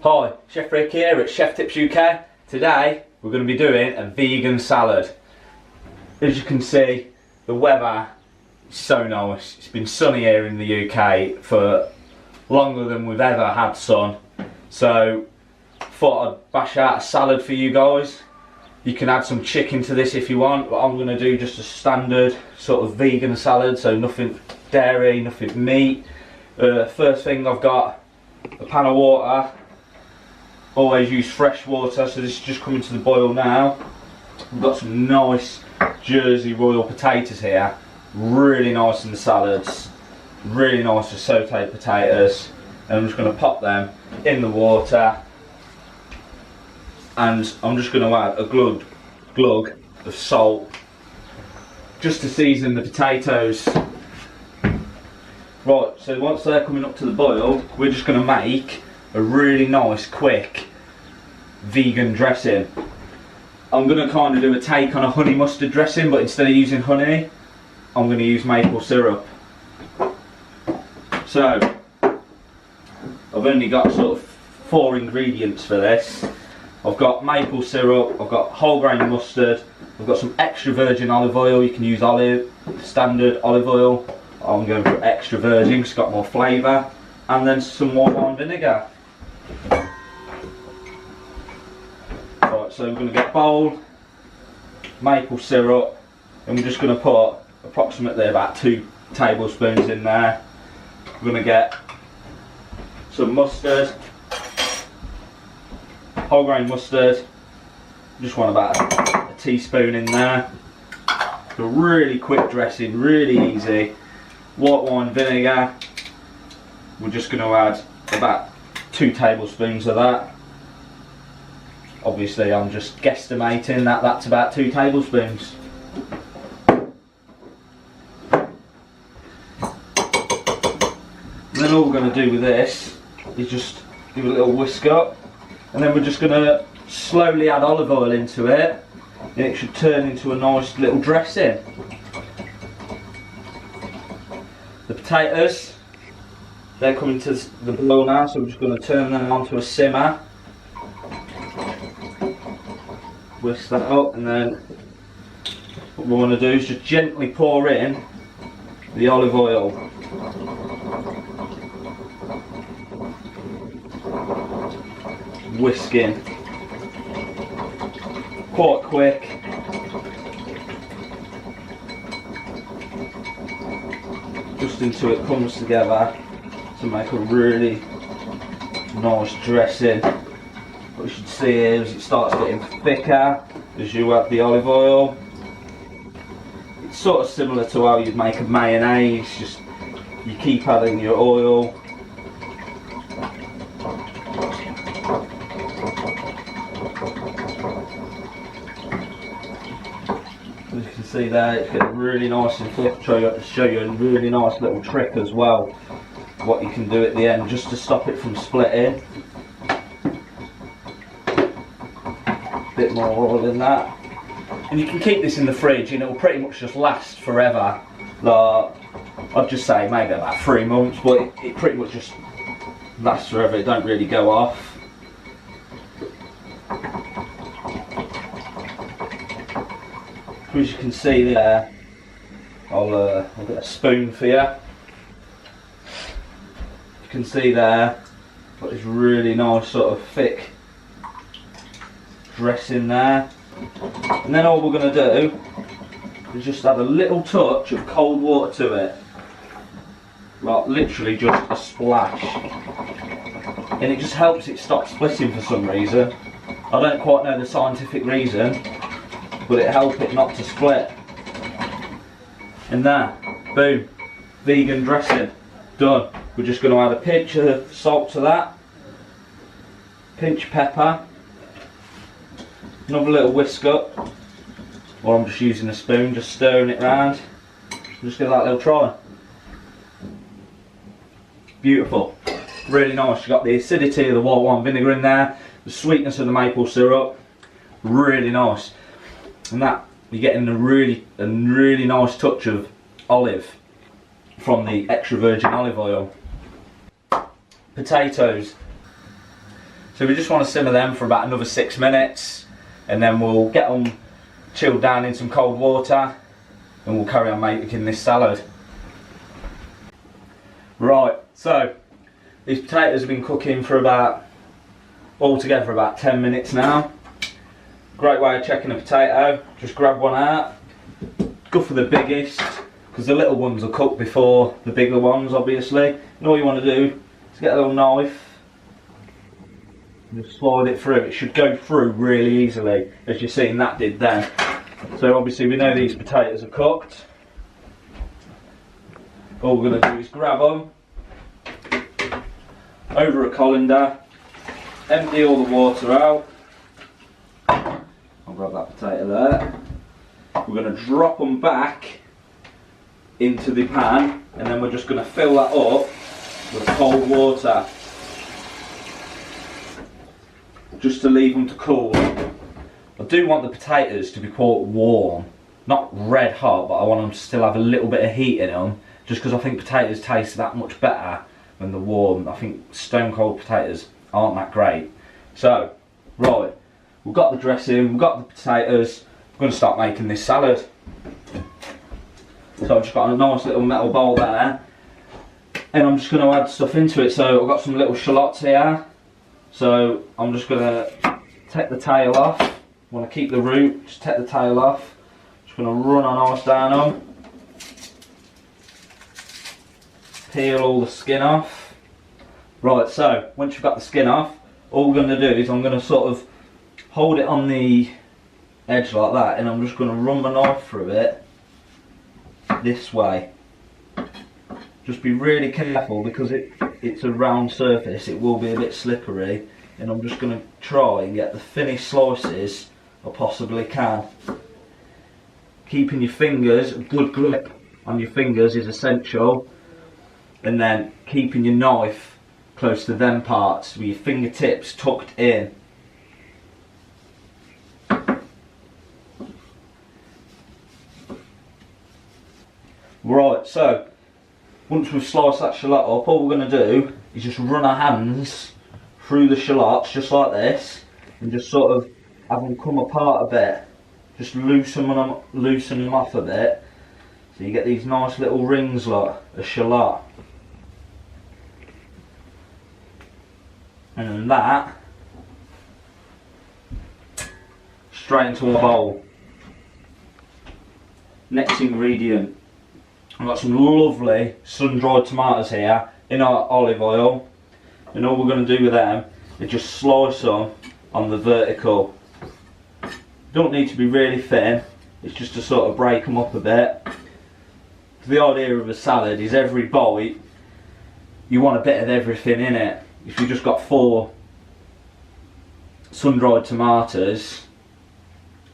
Hi, Chef Rick here at Chef Tips UK. Today we're going to be doing a vegan salad. As you can see, the weather is so nice. It's been sunny here in the UK for longer than we've ever had sun. So thought I'd bash out a salad for you guys. You can add some chicken to this if you want, but I'm going to do just a standard sort of vegan salad, so nothing dairy, nothing meat. First thing, I've got a pan of water. Always use fresh water, so this is just coming to the boil now. We've got some nice Jersey Royal potatoes here, really nice in the salads, really nice as sauteed potatoes. And I'm just going to pop them in the water, and I'm just going to add a glug of salt just to season the potatoes. Right, so once they're coming up to the boil, we're just going to make a really nice, quick vegan dressing. I'm going to kind of do a take on a honey mustard dressing, but instead of using honey, I'm going to use maple syrup. So, I've only got sort of 4 ingredients for this. I've got maple syrup, I've got whole grain mustard, I've got some extra virgin olive oil. You can use standard olive oil. I'm going for extra virgin because it's got more flavour. And then some white wine vinegar. Right, so we're going to get a bowl, maple syrup, and we're just going to put approximately about 2 tablespoons in there. We're going to get some mustard, whole grain mustard, just want about a teaspoon in there. It's a really quick dressing, really easy. White wine vinegar, we're just going to add about 2 tablespoons of that. Obviously I'm just guesstimating that that's about 2 tablespoons. And then all we're going to do with this is just give it a little whisk up, and then we're just going to slowly add olive oil into it, and it should turn into a nice little dressing. The potatoes, they're coming to the boil now, so we're just going to turn them onto a simmer. Whisk that up, and then what we want to do is just gently pour in the olive oil. Whisking. Quite quick. Just until it comes together to make a really nice dressing. What you should see is it starts getting thicker as you add the olive oil. It's sort of similar to how you'd make a mayonnaise, just you keep adding your oil. As you can see there, it's getting really nice and thick. To show you a really nice little trick as well, what you can do at the end just to stop it from splitting. Bit more oil in that, and you can keep this in the fridge and it will pretty much just last forever. Like, I'd just say maybe about 3 months, but it pretty much just lasts forever. It don't really go off. As you can see there, I'll get a spoon for you. You can see there, got this really nice sort of thick dressing there, and then all we're going to do is just add a little touch of cold water to it, like literally just a splash, and it just helps it stop splitting for some reason. I don't quite know the scientific reason, but it helps it not to split. And there, boom, vegan dressing done. We're just going to add a pinch of salt to that, pinch of pepper, another little whisk up, or I'm just using a spoon, just stirring it around. Just give that a little try. Beautiful, really nice. You've got the acidity of the white wine vinegar in there, the sweetness of the maple syrup, really nice. And that, you're getting a really nice touch of olive from the extra virgin olive oil. Potatoes. So we just want to simmer them for about another 6 minutes, and then we'll get them chilled down in some cold water, and we'll carry on making this salad. Right, so these potatoes have been cooking for altogether about 10 minutes now. Great way of checking a potato, just grab one out, go for the biggest, because the little ones will cook before the bigger ones obviously. And all you want to do is get a little knife, and just slide it through. It should go through really easily, as you've seen that did then. So obviously we know these potatoes are cooked. All we're going to do is grab them over a colander, empty all the water out. I'll grab that potato there. We're going to drop them back into the pan, and then we're just going to fill that up with cold water, just to leave them to cool. I do want the potatoes to be quite warm, not red hot, but I want them to still have a little bit of heat in them, just because I think potatoes taste that much better when they're warm. I think stone cold potatoes aren't that great. So, right, we've got the dressing, we've got the potatoes, we're going to start making this salad. So I've just got a nice little metal bowl there, and I'm just going to add stuff into it. So I've got some little shallots here, so I'm just going to take the tail off. I want to keep the root, just take the tail off. Just going to run a nice down them. Peel all the skin off. Right, so once you've got the skin off, all we're going to do is I'm going to sort of hold it on the edge like that, and I'm just going to run my knife through it this way. Just be really careful, because it's a round surface, it will be a bit slippery, and I'm just going to try and get the thinnest slices I possibly can. Keeping your fingers, a good grip on your fingers is essential, and then keeping your knife close to them parts with your fingertips tucked in. Right, so once we've sliced that shallot up, all we're going to do is just run our hands through the shallots just like this, and just sort of have them come apart a bit, just loosen them off a bit, so you get these nice little rings like a shallot. And then that straight into a bowl. Next ingredient, I've got some lovely sun-dried tomatoes here in our olive oil, and all we're going to do with them is just slice them on the vertical. Don't need to be really thin, it's just to sort of break them up a bit. The idea of a salad is every bite you want a bit of everything in it. If you've just got 4 sun-dried tomatoes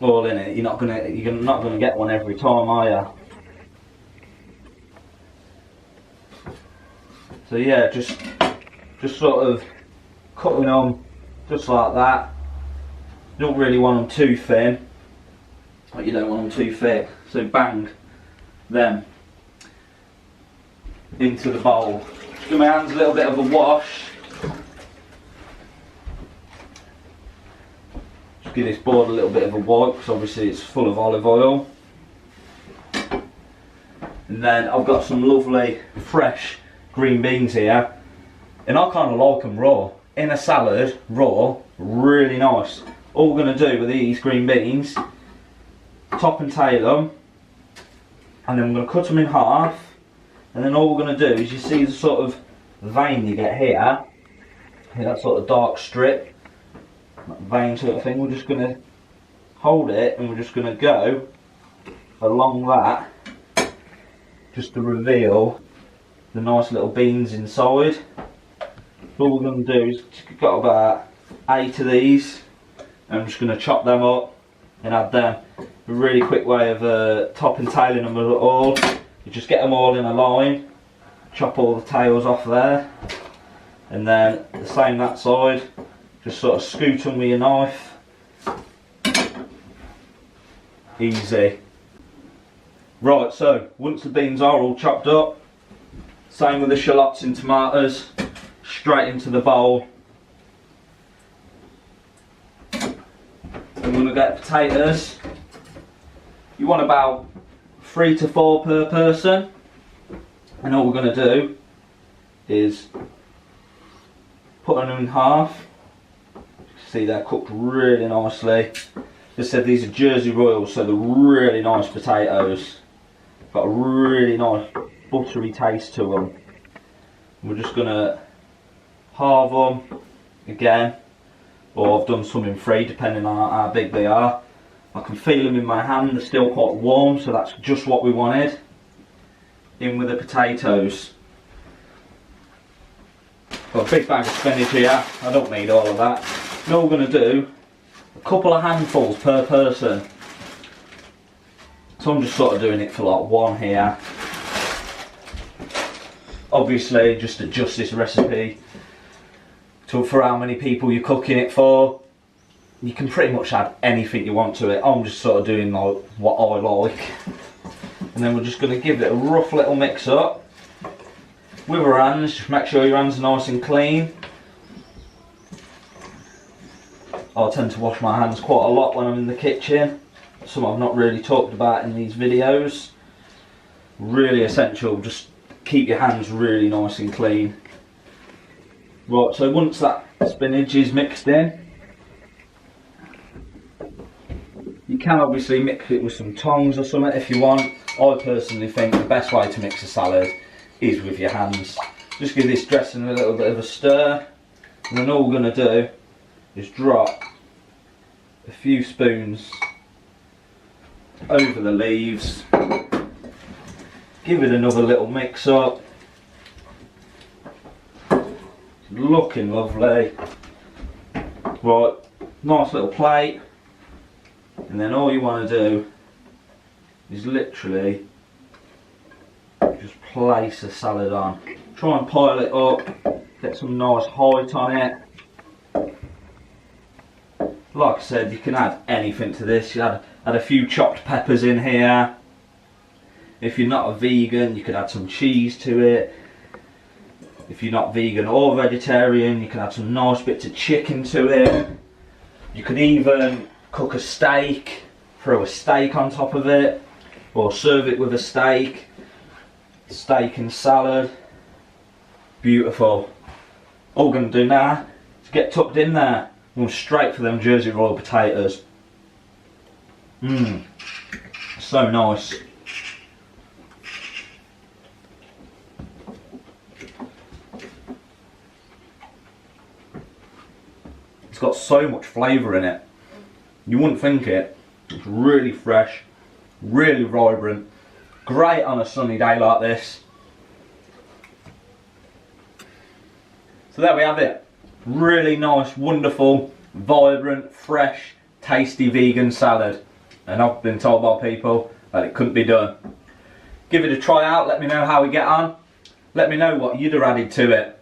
all in it, you're not gonna get one every time, are you? So yeah, just sort of cutting them just like that. You don't really want them too thin, but you don't want them too thick. So bang them into the bowl. Just give my hands a little bit of a wash. Just give this board a little bit of a wipe, because obviously it's full of olive oil. And then I've got some lovely fresh green beans here, and I kind of like them raw. In a salad, raw, really nice. All we're going to do with these green beans, top and tail them, and then we're going to cut them in half, and then all we're going to do is, you see the sort of vein you get here, that sort of dark strip, that vein sort of thing, we're just going to hold it, and we're just going to go along that, just to reveal the nice little beans inside. All we're going to do is, we've got about 8 of these, and I'm just going to chop them up and add them. A really quick way of top and tailing them all, you just get them all in a line, chop all the tails off there, and then the same that side, just sort of scoot them with your knife. Easy. Right, so once the beans are all chopped up, same with the shallots and tomatoes, straight into the bowl. get potatoes. You want about 3 to 4 per person. And all we're going to do is put them in half. See, they're cooked really nicely. As I said, these are Jersey Royals, so they're really nice potatoes. Got a really nice buttery taste to them. We're just going to halve them again, or I've done some in 3 depending on how big they are. I can feel them in my hand, they're still quite warm, so that's just what we wanted. In with the potatoes. Got a big bag of spinach here, I don't need all of that. Now we're going to do a couple of handfuls per person. So I'm just sort of doing it for like 1 here. Obviously just adjust this recipe for how many people you're cooking it for. You can pretty much add anything you want to it. I'm just sort of doing like what I like. And then we're just going to give it a rough little mix up. With our hands, just make sure your hands are nice and clean. I tend to wash my hands quite a lot when I'm in the kitchen. Something I've not really talked about in these videos. Really essential, just keep your hands really nice and clean. Right, so once that spinach is mixed in, you can obviously mix it with some tongs or something if you want. I personally think the best way to mix a salad is with your hands. Just give this dressing a little bit of a stir, and then all we're going to do is drop a few spoons over the leaves, give it another little mix up. Looking lovely. Right, nice little plate, and then all you want to do is literally just place a salad on. Try and pile it up, get some nice height on it. Like I said, you can add anything to this. You add a few chopped peppers in here. If you're not a vegan, you could add some cheese to it. If you're not vegan or vegetarian, you can add some nice bits of chicken to it. You could even cook a steak, throw a steak on top of it, or serve it with a steak. Steak and salad. Beautiful. All we're going to do now is get tucked in there. Going straight for them Jersey Royal potatoes. Mmm, so nice. It's got so much flavour in it. You wouldn't think it. It's really fresh, really vibrant. Great on a sunny day like this. So there we have it. Really nice, wonderful, vibrant, fresh, tasty vegan salad. And I've been told by people that it couldn't be done. Give it a try out, let me know how we get on. Let me know what you'd have added to it.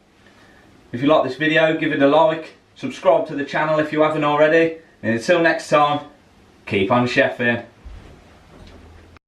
If you like this video, give it a like, subscribe to the channel if you haven't already, and until next time, keep on chefing.